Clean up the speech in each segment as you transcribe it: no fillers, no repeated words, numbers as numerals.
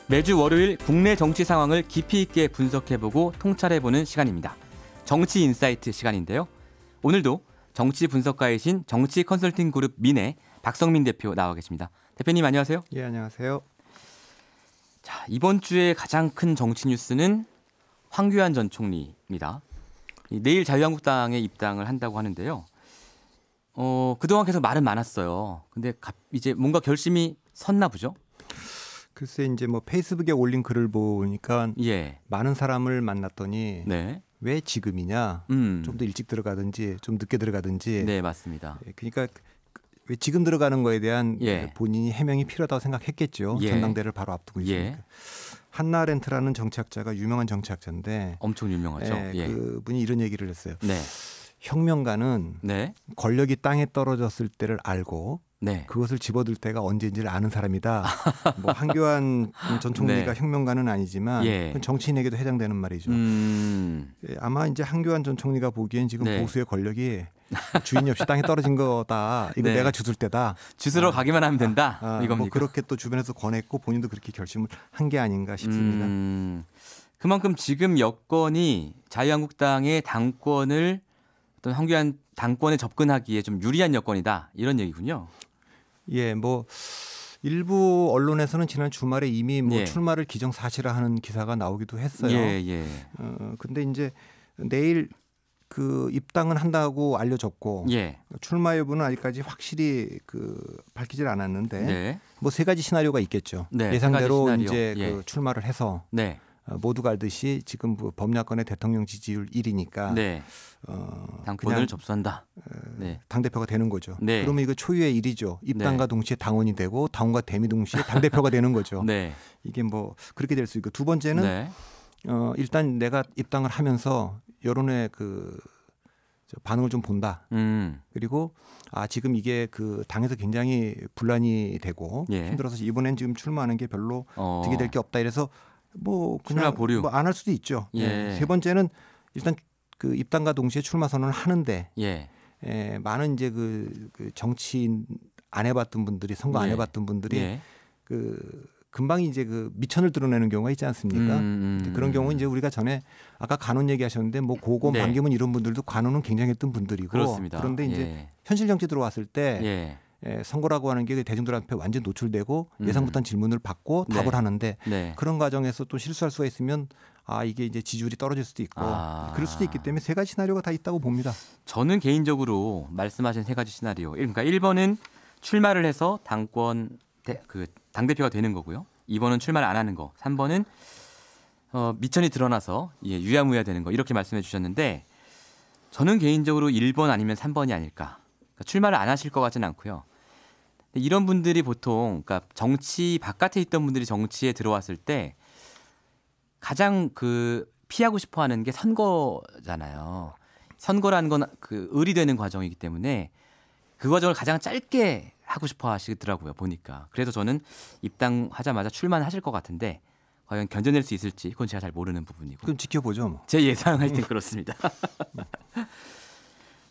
매주 월요일 국내 정치 상황을 깊이 있게 분석해보고 통찰해보는 시간입니다. 정치 인사이트 시간인데요. 오늘도 정치 분석가이신 정치 컨설팅 그룹 민의 박성민 대표 나와 계십니다. 대표님 안녕하세요. 예, 안녕하세요. 자, 이번 주에 가장 큰 정치 뉴스는 황교안 전 총리입니다. 내일 자유한국당에 입당을 한다고 하는데요. 그동안 계속 말은 많았어요. 근데 이제 뭔가 결심이 섰나 보죠? 글쎄 이제 뭐 페이스북에 올린 글을 보니까 예. 많은 사람을 만났더니 네. 왜 지금이냐? 좀 더 일찍 들어가든지 좀 늦게 들어가든지. 네, 맞습니다. 그러니까 왜 지금 들어가는 거에 대한 예. 본인이 해명이 필요하다고 생각했겠죠. 예. 전당대회를 바로 앞두고 있으니까. 예. 한나 아렌트라는 정치학자가 유명한 정치학자인데 엄청 유명하죠. 예. 그분이 이런 얘기를 했어요. 네. 혁명가는 네. 권력이 땅에 떨어졌을 때를 알고 네. 그것을 집어들 때가 언제인지를 아는 사람이다. 뭐 한교안 전 총리가 네. 혁명가는 아니지만 예. 그건 정치인에게도 해당되는 말이죠. 아마 이제 한교안 전 총리가 보기엔 지금 네. 보수의 권력이 주인이 없이 땅에 떨어진 거다. 이거 네. 내가 주술 때다. 주스러 가기만 하면 된다. 이겁니까? 뭐 그렇게 또 주변에서 권했고 본인도 그렇게 결심을 한 게 아닌가 싶습니다. 그만큼 지금 여건이 자유한국당의 당권을 어떤 황교안 당권에 접근하기에 좀 유리한 여건이다. 이런 얘기군요. 예, 뭐 일부 언론에서는 지난 주말에 이미 뭐 예. 출마를 기정사실화하는 기사가 나오기도 했어요. 예, 예. 근데 이제 내일 그 입당은 한다고 알려졌고 예. 출마 여부는 아직까지 확실히 밝히질 않았는데 네. 뭐 세 가지 시나리오가 있겠죠. 네, 예상대로 세 가지 이제 시나리오. 예. 그 출마를 해서 네. 모두가 알듯이 지금 범야권의 대통령 지지율 1위니까 네. 당권을 접수한다. 네. 당대표가 되는 거죠. 네. 그러면 이거 초유의 일이죠. 입당과 네. 동시에 당원이 되고 당원과 대미 동시에 당대표가 되는 거죠. 네. 이게 뭐 그렇게 될 수 있고 두 번째는 네. 일단 내가 입당을 하면서 여론의 반응을 좀 본다. 그리고 지금 이게 당에서 굉장히 분란이 되고 예. 힘들어서 이번엔 지금 출마하는 게 별로 득이 될 게 없다. 이래서 뭐 그냥 보류. 뭐 안 할 수도 있죠. 예. 세 번째는 일단 입당과 동시에 출마 선언을 하는데 예. 많은 이제 정치인 안 해봤던 분들이 선거 안 예. 해봤던 분들이 예. 금방 이제 미천을 드러내는 경우가 있지 않습니까? 그런 경우 이제 우리가 전에 아까 간혼 얘기하셨는데 뭐 고고 네. 반기문 이런 분들도 간혼은 굉장했던 분들이고 그렇습니다. 그런데 이제 예. 현실 정치 들어왔을 때 예. 선거라고 하는 게 대중들 앞에 완전 노출되고 예상 못한 질문을 받고 네. 답을 하는데 네. 그런 과정에서 또 실수할 수가 있으면 이게 이제 지지율이 떨어질 수도 있고 그럴 수도 있기 때문에 세 가지 시나리오가 다 있다고 봅니다. 저는 개인적으로 말씀하신 세 가지 시나리오. 그러니까 1번은 출마를 해서 당대표가 되는 거고요. 2번은 출마를 안 하는 거. 3번은 미천이 드러나서 유야무야 되는 거. 이렇게 말씀해 주셨는데 저는 개인적으로 1번 아니면 3번이 아닐까. 그러니까 출마를 안 하실 것 같지는 않고요. 이런 분들이 보통 그러니까 정치 바깥에 있던 분들이 정치에 들어왔을 때 가장 피하고 싶어 하는 게 선거잖아요. 선거라는 건 을이 되는 과정이기 때문에 그 과정을 가장 짧게 하고 싶어 하시더라고요. 보니까. 그래서 저는 입당하자마자 출마하실 것 같은데 과연 견뎌낼 수 있을지 그건 제가 잘 모르는 부분이고. 그럼 지켜보죠. 뭐. 제 예상할 땐 그렇습니다.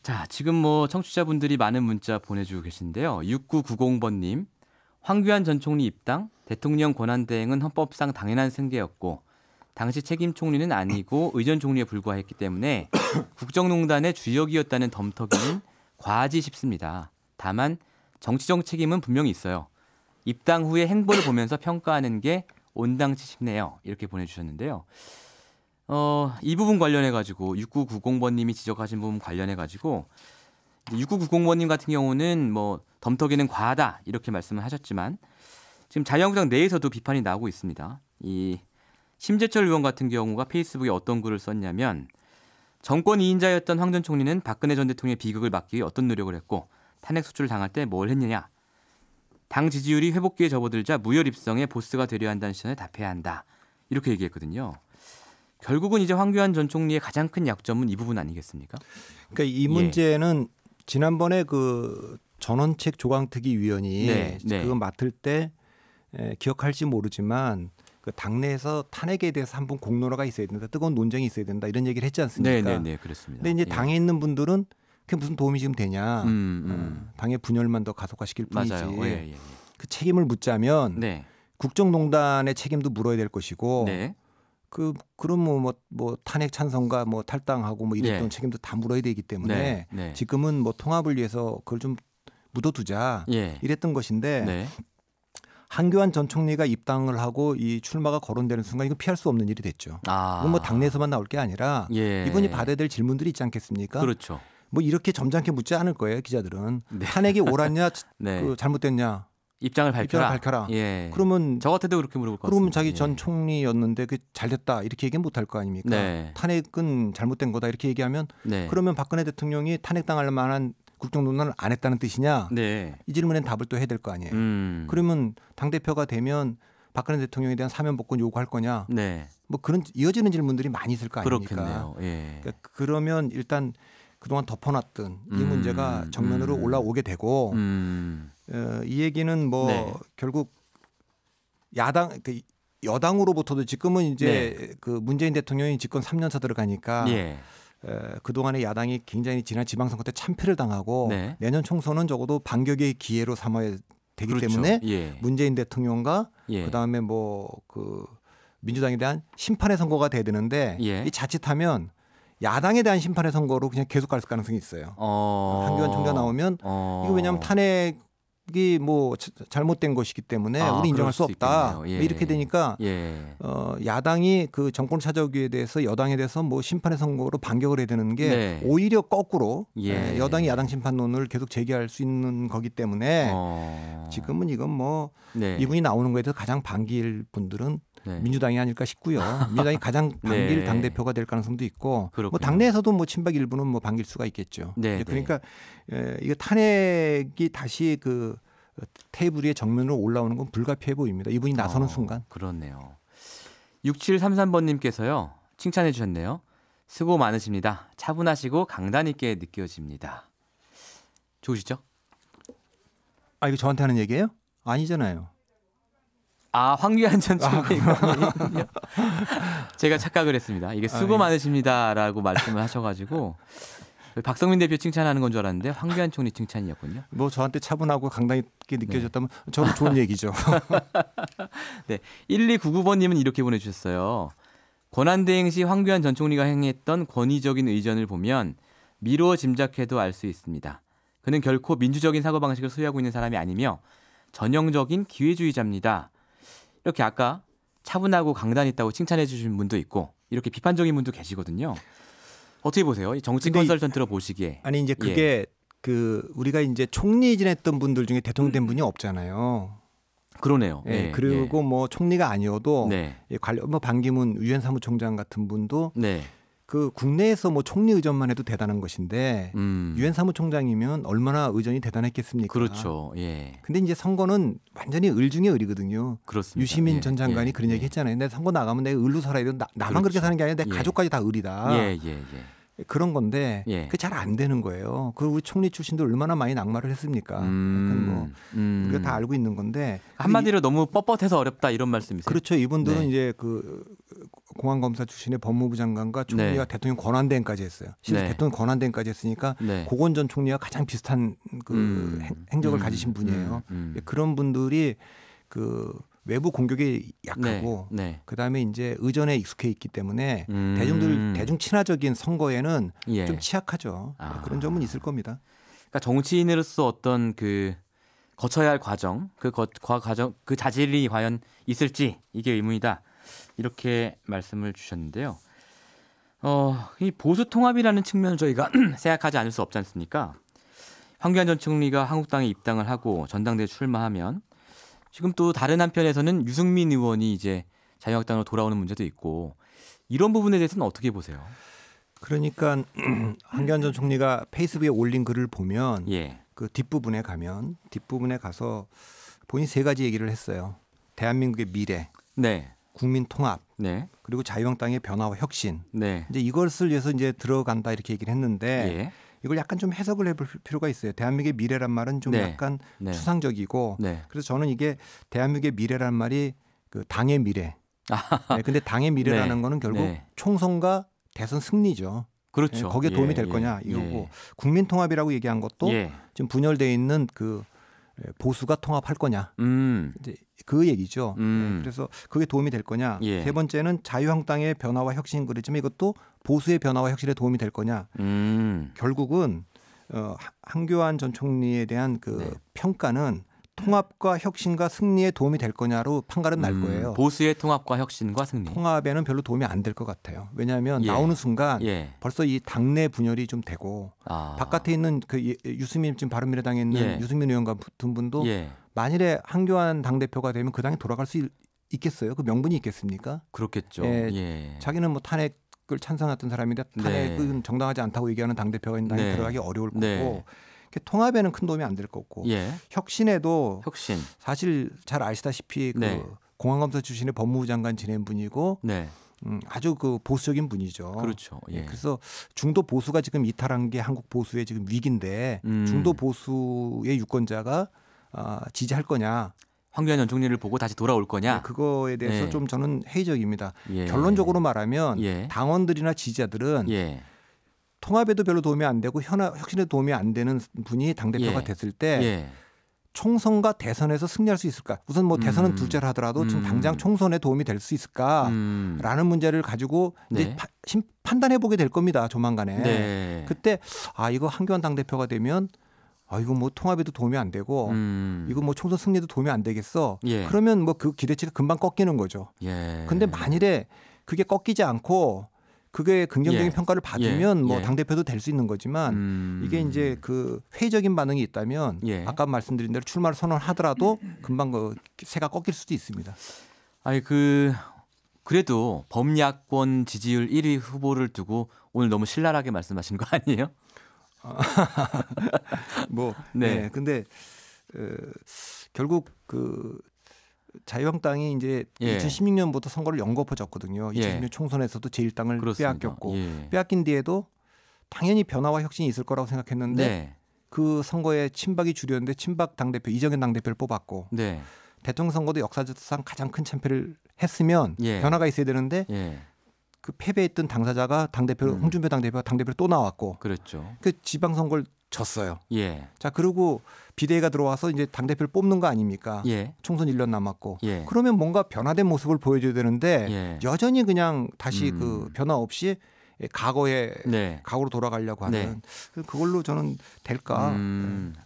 자, 지금 뭐 청취자분들이 많은 문자 보내주고 계신데요. 6990번님. 황교안 전 총리 입당, 대통령 권한대행은 헌법상 당연한 승계였고 당시 책임 총리는 아니고 의전 총리에 불과했기 때문에 국정농단의 주역이었다는 덤터기는 과하지 싶습니다. 다만 정치적 책임은 분명히 있어요. 입당 후의 행보를 보면서 평가하는 게 온당치 싶네요. 이렇게 보내주셨는데요. 이 부분 관련해가지고 6990번님이 지적하신 부분 관련해가지고 6990번님 같은 경우는 뭐 덤터기는 과하다 이렇게 말씀을 하셨지만 지금 자유한국당 내에서도 비판이 나오고 있습니다. 이 심재철 의원 같은 경우가 페이스북에 어떤 글을 썼냐면 정권 2인자였던 황 전 총리는 박근혜 전 대통령의 비극을 막기 위해 어떤 노력을 했고 탄핵 소추를 당할 때 뭘 했느냐. 당 지지율이 회복기에 접어들자 무혈 입성에 보스가 되려 한다는 시선에 답해야 한다. 이렇게 얘기했거든요. 결국은 이제 황교안 전 총리의 가장 큰 약점은 이 부분 아니겠습니까? 그러니까 이 문제는 지난번에 전원책 조강특위 위원이 그거 맡을 때 기억할지 모르지만 당내에서 탄핵에 대해서 한번 공론화가 있어야 된다. 뜨거운 논쟁이 있어야 된다. 이런 얘기를 했지 않습니까? 네, 그렇습니다. 근데 이제 당에 있는 분들은 그게 무슨 도움이 지금 되냐. 당의 분열만 더 가속화시킬 뿐이지. 맞아요. 그 책임을 묻자면 국정농단의 책임도 물어야 될 것이고 네. 그럼 뭐 탄핵 찬성과 뭐 탈당하고 뭐 이랬던 책임도 다 물어야 되기 때문에 지금은 뭐 통합을 위해서 그걸 좀 묻어두자 이랬던 것인데 한교안 전 총리가 입당을 하고 이 출마가 거론되는 순간 이거 피할 수 없는 일이 됐죠. 이건 뭐 당내에서만 나올 게 아니라 이분이 받아야 될 질문들이 있지 않겠습니까? 그렇죠. 뭐 이렇게 점잖게 묻지 않을 거예요, 기자들은. 탄핵이 옳았냐, 그 잘못됐냐. 입장을 밝혀라. 그러면 저 같아도 그렇게 물어볼 것 같습니다. 그러면 자기 전 총리였는데 그 잘됐다 이렇게 얘기는 못할 거 아닙니까? 탄핵은 잘못된 거다 이렇게 얘기하면 그러면 박근혜 대통령이 탄핵당할 만한 국정농단을 안 했다는 뜻이냐? 이 질문엔 답을 또 해야 될 거 아니에요. 그러면 당대표가 되면 박근혜 대통령에 대한 사면복권 요구할 거냐? 뭐 그런 이어지는 질문들이 많이 있을 거 아닙니까? 그렇겠네요. 그러니까 그러면 일단 그동안 덮어놨던 이 문제가 정면으로 올라오게 되고 이 얘기는 뭐 결국 여당으로부터도 지금은 이제 그 문재인 대통령이 집권 3년차 들어가니까 그동안의 야당이 굉장히 지난 지방선거 때 참패를 당하고 내년 총선은 적어도 반격의 기회로 삼아야 되기 때문에 문재인 대통령과 그다음에 뭐 그 민주당에 대한 심판의 선거가 돼야 되는데 이 자칫하면 야당에 대한 심판의 선거로 그냥 계속 갈 가능성이 있어요. 한교안 총리가 나오면 이거 왜냐하면 탄핵이 뭐 잘못된 것이기 때문에 우리 인정할 수 없다. 이렇게 되니까 야당이 그 정권을 찾아오기 위해 대해서 여당에 대해서 뭐 심판의 선거로 반격을 해야 되는 게 오히려 거꾸로 여당이 야당 심판론을 계속 제기할 수 있는 거기 때문에 지금은 이건 뭐 이분이 나오는 거에 대해서 가장 반기일 분들은 민주당이 아닐까 싶고요. 민주당이 가장 반길 당대표가 될 가능성도 있고 뭐 당내에서도 뭐 친박 일부는 뭐 반길 수가 있겠죠. 그러니까 이거 탄핵이 다시 그 테이블 위에 정면으로 올라오는 건 불가피해 보입니다. 이분이 나서는 순간. 그렇네요. 6733번님께서요. 칭찬해 주셨네요. 수고 많으십니다. 차분하시고 강단 있게 느껴집니다. 좋으시죠? 아 이거 저한테 하는 얘기예요? 아니잖아요. 황교안 전 총리군요. 제가 착각을 했습니다. 이게 수고 많으십니다라고 말씀을 하셔가지고 박성민 대표 칭찬하는 건 줄 알았는데 황교안 총리 칭찬이었군요. 뭐 저한테 차분하고 강단 있게 느껴졌다면 저는 좋은 얘기죠. 네, 1299번님은 이렇게 보내주셨어요. 권한대행 시 황교안 전 총리가 행했던 권위적인 의전을 보면 미루어 짐작해도 알 수 있습니다. 그는 결코 민주적인 사고방식을 소유하고 있는 사람이 아니며 전형적인 기회주의자입니다. 이렇게 아까 차분하고 강단 있다고 칭찬해 주신 분도 있고 이렇게 비판적인 분도 계시거든요. 어떻게 보세요? 정치 컨설턴트로 보시기에. 아니 이제 그게 그 우리가 이제 총리 지냈던 분들 중에 대통령 된 분이 없잖아요. 그러네요. 그리고 뭐 총리가 아니어도 관련 뭐 반기문 유엔 사무총장 같은 분도 그 국내에서 뭐 총리 의전만 해도 대단한 것인데 유엔 사무총장이면 얼마나 의전이 대단했겠습니까? 그렇죠. 근데 이제 선거는 완전히 을 중에 을이거든요. 그렇습니다. 유시민 전 장관이 그런 얘기 했잖아요. 내 선거 나가면 내가 을로 살아야 돼. 나만 그렇게 사는 게 아니라 내 가족까지 다 을이다. 그런 건데 그게 잘 안 되는 거예요. 그 우리 총리 출신들 얼마나 많이 낙마를 했습니까? 뭐 우리가 다 알고 있는 건데 한마디로 너무 뻣뻣해서 어렵다 이런 말씀이세요? 그렇죠. 이분들은 이제 그 공안검사 출신의 법무부 장관과 총리가 대통령 권한대행까지 했어요. 실제 대통령 권한대행까지 했으니까 고건 전 총리와 가장 비슷한 그 행적을 가지신 분이에요. 그런 분들이 그 외부 공격에 약하고 그다음에 이제 의전에 익숙해 있기 때문에 대중 친화적인 선거에는 좀 취약하죠. 그런 점은 있을 겁니다. 그러니까 정치인으로서 어떤 그 거쳐야 할 과정, 과정, 그 자질이 과연 있을지 이게 의문이다. 이렇게 말씀을 주셨는데요. 이 보수 통합이라는 측면을 저희가 생각하지 않을 수 없지 않습니까? 황교안 전 총리가 한국당에 입당을 하고 전당대회 출마하면 지금 또 다른 한편에서는 유승민 의원이 이제 자유한국당으로 돌아오는 문제도 있고 이런 부분에 대해서는 어떻게 보세요? 그러니까 황교안 전 총리가 페이스북에 올린 글을 보면 그 뒷부분에 가서 본인 세 가지 얘기를 했어요. 대한민국의 미래, 국민 통합, 그리고 자유한국당의 변화와 혁신. 이제 이것을 위해서 이제 들어간다 이렇게 얘기를 했는데 이걸 약간 좀 해석을 해볼 필요가 있어요. 대한민국의 미래란 말은 좀 약간 추상적이고 그래서 저는 이게 대한민국의 미래란 말이 그 당의 미래. 근데 당의 미래라는 거는 결국 총선과 대선 승리죠. 그렇죠. 거기에 도움이 될 거냐 이거고 국민 통합이라고 얘기한 것도 지금 분열되어 있는 그 보수가 통합할 거냐. 이제 그 얘기죠. 그래서 그게 도움이 될 거냐. 예. 세 번째는 자유한국당의 변화와 혁신 그랬지만 이것도 보수의 변화와 혁신에 도움이 될 거냐. 결국은 한교안 전 총리에 대한 그 네. 평가는 통합과 혁신과 승리에 도움이 될 거냐로 판가름 날 거예요. 보수의 통합과 혁신과 승리. 통합에는 별로 도움이 안 될 것 같아요. 왜냐하면 나오는 순간 벌써 이 당내 분열이 좀 되고 바깥에 있는 그 유승민 지금 바른미래당에 있는 유승민 의원 같은 분도 만일에 한교안 당대표가 되면 그 당이 돌아갈 수 있겠어요? 그 명분이 있겠습니까? 그렇겠죠. 자기는 뭐 탄핵을 찬성했던 사람인데 탄핵은 정당하지 않다고 얘기하는 당대표가 있는 당에 들어가기 어려울 거고 통합에는 큰 도움이 안 될 거고 혁신에도 사실 잘 아시다시피 그 공안검사 출신의 법무부 장관 지낸 분이고 아주 그 보수적인 분이죠. 그렇죠. 그래서 중도 보수가 지금 이탈한 게 한국 보수의 지금 위기인데 중도 보수의 유권자가 지지할 거냐. 황교안 전 총리를 보고 다시 돌아올 거냐. 그거에 대해서 좀 저는 회의적입니다. 결론적으로 말하면 당원들이나 지지자들은 통합에도 별로 도움이 안 되고 혁신에도 도움이 안 되는 분이 당대표가 됐을 때 총선과 대선에서 승리할 수 있을까? 우선 뭐 대선은 둘째로 하더라도 지금 당장 총선에 도움이 될 수 있을까라는 문제를 가지고 이제 판단해 보게 될 겁니다. 조만간에. 그때 이거 한교안 당대표가 되면 이거 뭐 통합에도 도움이 안 되고 이거 뭐 총선 승리에도 도움이 안 되겠어. 그러면 뭐 그 기대치가 금방 꺾이는 거죠. 근데 만일에 그게 꺾이지 않고 그게 긍정적인 평가를 받으면 뭐 당대표도 될 수 있는 거지만 이게 이제 그 회의적인 반응이 있다면 아까 말씀드린 대로 출마를 선언하더라도 금방 그 새가 꺾일 수도 있습니다. 아니 그래도 범야권 지지율 1위 후보를 두고 오늘 너무 신랄하게 말씀하신 거 아니에요? 근데 결국 그 자유한국당이 이제 2016년부터 선거를 연거푸졌거든요. 2016년 총선에서도 제1당을 빼앗겼고 빼앗긴 뒤에도 당연히 변화와 혁신이 있을 거라고 생각했는데 그 선거에 친박이 주류였는데 친박 당대표 이정현 당대표를 뽑았고 대통령 선거도 역사상 가장 큰 참패를 했으면 변화가 있어야 되는데 그 패배했던 당사자가 당대표로 홍준표 당대표가 당대표로 또 나왔고 그렇죠. 그 지방선거를 졌어요. 자 그리고 비대위가 들어와서 이제 당대표를 뽑는 거 아닙니까? 총선 1년 남았고 그러면 뭔가 변화된 모습을 보여줘야 되는데 여전히 그냥 다시 그 변화 없이 과거로 돌아가려고 하는 그걸로 저는 될까?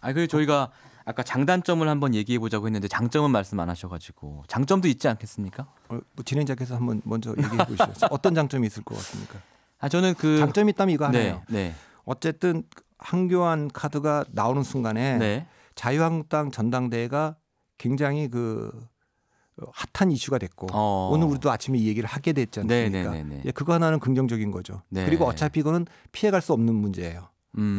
그리고 저희가 아까 장단점을 한번 얘기해 보자고 했는데 장점은 말씀 안 하셔가지고 장점도 있지 않겠습니까? 뭐 진행자께서 한번 먼저 얘기해 보시죠. 어떤 장점이 있을 것 같습니까? 저는 장점이 있다면 이거 하나요. 어쨌든 한교안 카드가 나오는 순간에 자유한국당 전당대회가 굉장히 그 핫한 이슈가 됐고 오늘 우리도 아침에 이 얘기를 하게 됐지 않습니까? 그거 하나는 긍정적인 거죠. 그리고 어차피 이거는 피해갈 수 없는 문제예요.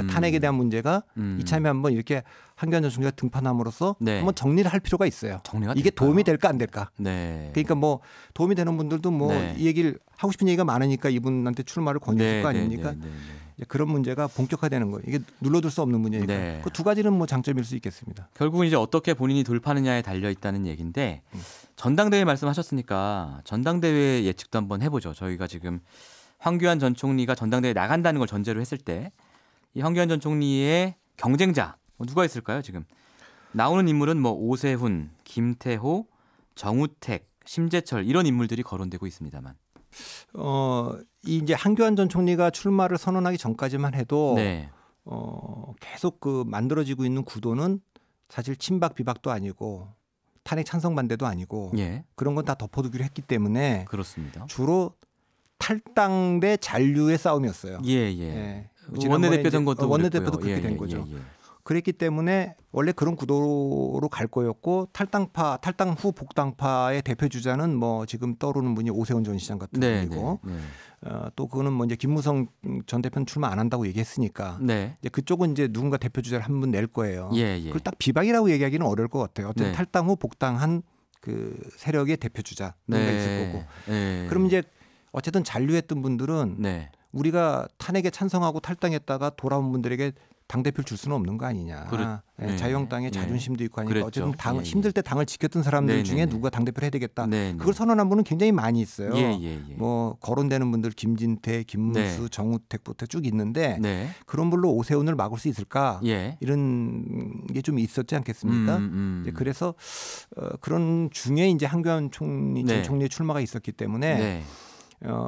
탄핵에 대한 문제가 이참에 한번 이렇게 한교안 전 총리가 등판함으로써 한번 정리를 할 필요가 있어요. 이게 도움이 될까 안 될까? 그러니까 뭐 도움이 되는 분들도 뭐 이 얘기를 하고 싶은 얘기가 많으니까 이분한테 출마를 권유할 거 아닙니까? 그런 문제가 본격화되는 거예요. 이게 눌러둘 수 없는 문제니까. 그 두 가지는 뭐 장점일 수 있겠습니다. 결국은 이제 어떻게 본인이 돌파하느냐에 달려 있다는 얘기인데 전당대회 말씀하셨으니까 전당대회 예측도 한번 해보죠. 저희가 지금 황교안 전 총리가 전당대회 나간다는 걸 전제로 했을 때 이 황교안 전 총리의 경쟁자 누가 있을까요? 지금 나오는 인물은 뭐 오세훈, 김태호, 정우택, 심재철 이런 인물들이 거론되고 있습니다만. 이제 한교안 전 총리가 출마를 선언하기 전까지만 해도 계속 그 만들어지고 있는 구도는 사실 친박 비박도 아니고 탄핵 찬성 반대도 아니고 그런 건 다 덮어두기로 했기 때문에 그렇습니다. 주로 탈당 대 잔류의 싸움이었어요. 원내대표 선거도 원내대표도 그렇게 된 거죠. 그랬기 때문에 원래 그런 구도로 갈 거였고 탈당 후 복당파의 대표 주자는 뭐 지금 떠오르는 분이 오세훈 전 시장 같은 분이고 또 그거는 뭐 이제 김무성 전 대표는 출마 안 한다고 얘기했으니까 이제 그쪽은 이제 누군가 대표 주자를 한 분 낼 거예요. 그걸 딱 비박이라고 얘기하기는 어려울 것 같아요. 어쨌든 탈당 후 복당한 그 세력의 대표 주자 누군가 있을 거고. 그럼 이제 어쨌든 잔류했던 분들은 우리가 탄핵에 찬성하고 탈당했다가 돌아온 분들에게 당대표를 줄 수는 없는 거 아니냐. 네. 자유한국당의 자존심도 있고 하니까 그랬죠. 어쨌든 당, 힘들 때 당을 지켰던 사람들 중에 누가 당대표를 해야 되겠다. 그걸 선언한 분은 굉장히 많이 있어요. 뭐 거론되는 분들 김진태, 김문수, 정우택부터 쭉 있는데 그런 걸로 오세훈을 막을 수 있을까? 이런 게 좀 있었지 않겠습니까? 그래서 그런 중에 이제 한교안 총리 전 총리의 출마가 있었기 때문에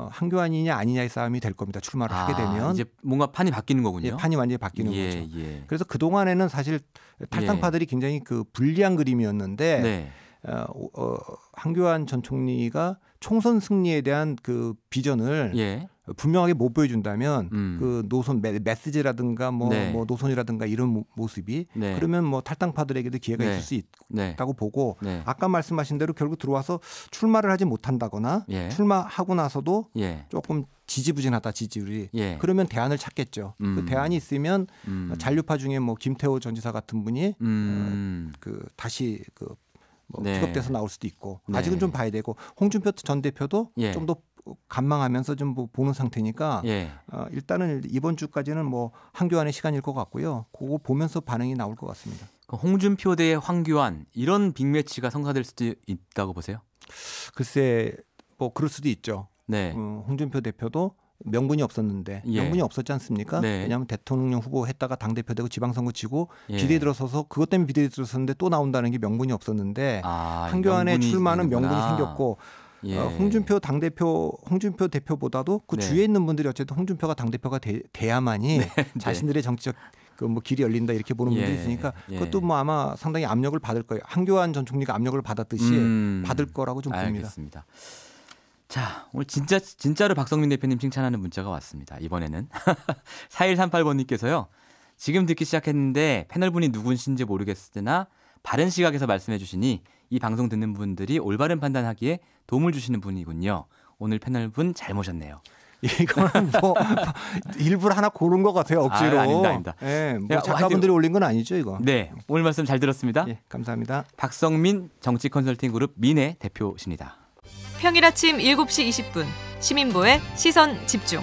한교안이냐 아니냐의 싸움이 될 겁니다. 출마를 하게 되면 이제 뭔가 판이 바뀌는 거군요. 판이 완전히 바뀌는 거죠. 그래서 그 동안에는 사실 탈당파들이 굉장히 그 불리한 그림이었는데 한교안 전 총리가 총선 승리에 대한 그 비전을 분명하게 못 보여준다면 그 노선 메시지라든가 뭐 노선이라든가 이런 모습이 그러면 뭐 탈당파들에게도 기회가 있을 수 있다고 보고 아까 말씀하신 대로 결국 들어와서 출마를 하지 못한다거나 출마하고 나서도 조금 지지부진하다 지지율이 그러면 대안을 찾겠죠. 그 대안이 있으면 잔류파 중에 뭐 김태호 전 지사 같은 분이 그 다시 그 뭐 픽업돼서 나올 수도 있고 아직은 좀 봐야 되고 홍준표 전 대표도 좀 더 관망하면서 좀 보는 상태니까 일단은 이번 주까지는 뭐 한교안의 시간일 것 같고요. 그거 보면서 반응이 나올 것 같습니다. 홍준표 대 황교안 이런 빅매치가 성사될 수도 있다고 보세요? 글쎄 뭐 그럴 수도 있죠. 홍준표 대표도 명분이 없었는데 명분이 없었지 않습니까? 왜냐하면 대통령 후보 했다가 당대표 되고 지방선거 치고 비대위 들어서서 그것 때문에 비대위 들어섰는데 또 나온다는 게 명분이 없었는데 한교안의 출마는 명분이 생겼고 홍준표 대표보다도 그 주위에 있는 분들이 어쨌든 홍준표가 당대표가 돼야만이 자신들의 정치적 그 뭐 길이 열린다 이렇게 보는 분들이 있으니까 그것도 뭐 아마 상당히 압력을 받을 거예요. 한교안 전 총리가 압력을 받았듯이 받을 거라고 좀 봅니다. 알겠습니다. 자, 오늘 진짜로 박성민 대표님 칭찬하는 문자가 왔습니다. 이번에는 4138번님께서요. 지금 듣기 시작했는데 패널분이 누구신지 모르겠으나 바른 시각에서 말씀해 주시니 이 방송 듣는 분들이 올바른 판단하기에 도움을 주시는 분이군요. 오늘 패널분 잘 모셨네요. 이거는 뭐 일부러 하나 고른 것 같아요. 억지로. 아닙니다. 뭐 작가분들이 올린 건 아니죠, 이거. 네, 오늘 말씀 잘 들었습니다. 감사합니다. 박성민 정치 컨설팅 그룹 민해 대표십니다. 평일 아침 7시 20분 시민보의 시선 집중.